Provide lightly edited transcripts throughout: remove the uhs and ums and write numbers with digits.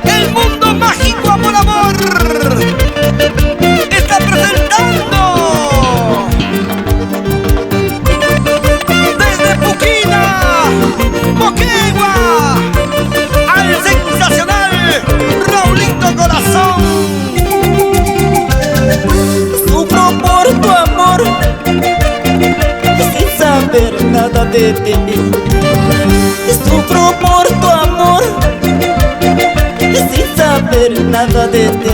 El mundo mágico Amor Amor está presentando desde Puquina, Moquegua, al sensacional Raulito Corazón. Sufro por tu amor sin saber nada de ti. Sufro por tu amor sin saber nada de ti.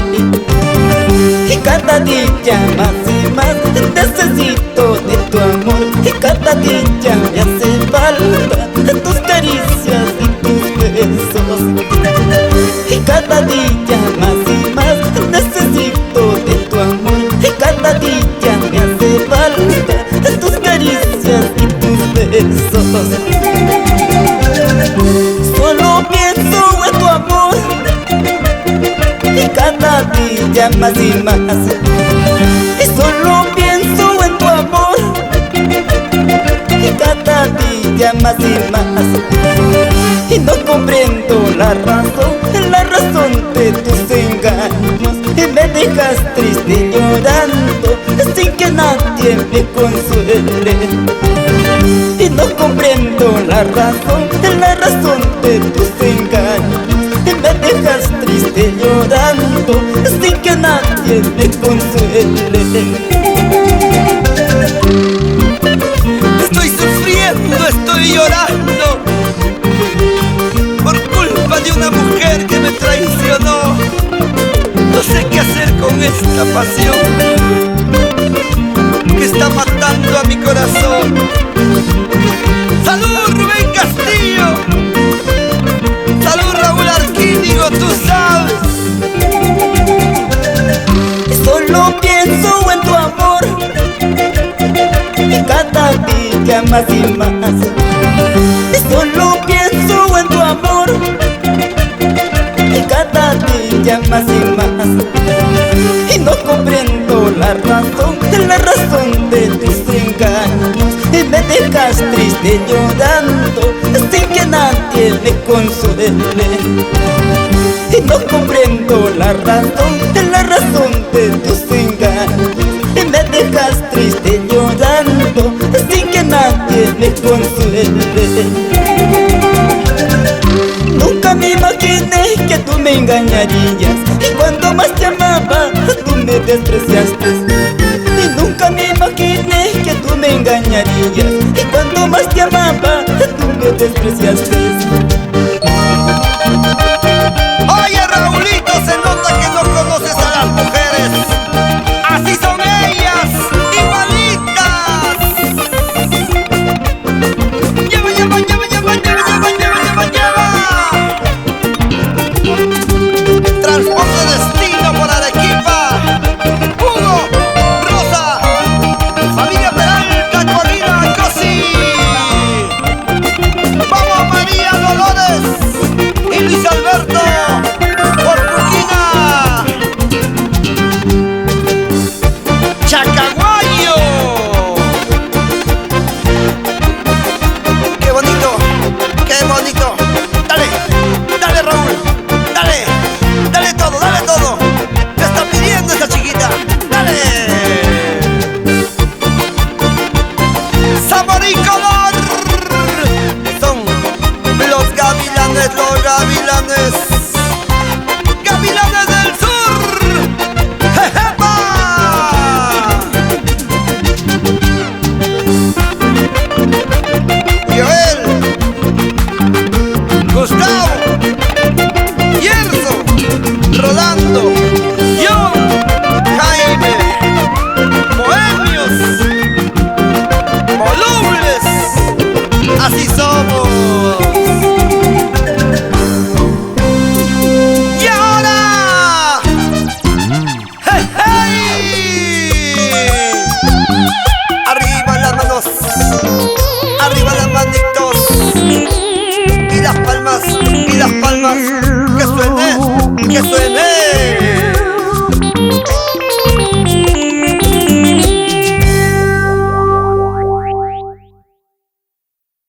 Y cada día más y más necesito de tu amor. Y cada día me hace falta tus caricias y tus besos. Y cada día más y más necesito de tu amor. Y cada día me hace falta tus caricias y tus besos. Solo pienso en tu amor y cada día más y más. Y solo pienso en tu amor y cada día más y más. Y no comprendo la razón de tus engaños. Y me dejas triste llorando sin que nadie me consuele. Y no comprendo la razón de tus engaños. Y me dejas triste llorando sin que nadie me consuele. Estoy sufriendo, estoy llorando por culpa de una mujer que me traicionó. No sé qué hacer con esta pasión que está matando a mi corazón. ¡Salud, Rubén Castillo! ¡Salud, Raúl Arquídigo! ¡Tú sabes! Solo pienso en tu amor y cada día más y más. Solo pienso en tu amor y cada día más y más. Y no comprendo la razón de tus engaños. Y me dejas triste llorando sin que nadie me consuele. Y no comprendo la razón de tus engaños. Y me dejas triste llorando sin que nadie me consuele. Nunca me imaginé que tú me engañarías. Y cuando más te amaba, tú me despreciaste. Y nunca me imaginé que tú me engañarías. Y cuando más te amaba, tú me despreciaste. Oye, Raulito, se nota que no conoces a las mujeres. Así son ellas, igualitas. Lleva, lleva, lleva, lleva, lleva, lleva, lleva, lleva, lleva. Transporte destino por Arequipa. Hugo, Rosa, familia Peralta, Corrida, Cosi. Vamos, María Dolores y Luis Alberto por Puquina. Chacaguayo. Qué bonito, qué bonito. Dale, dale, Raúl, dale, dale todo, dale todo. Te está pidiendo esta chiquita. Dale. Sabor y color. Son los gavilanes, los gavilanes. Gavilanes del sur. ¡Jejepa! Joel, Gustavo, Yerso, Rolando, John, Jaime, Bohemios, Volubles. Así somos. Y ahora, ¡hey, hey! Arriba las manos, arriba las manitos y las palmas, que suene, que suene.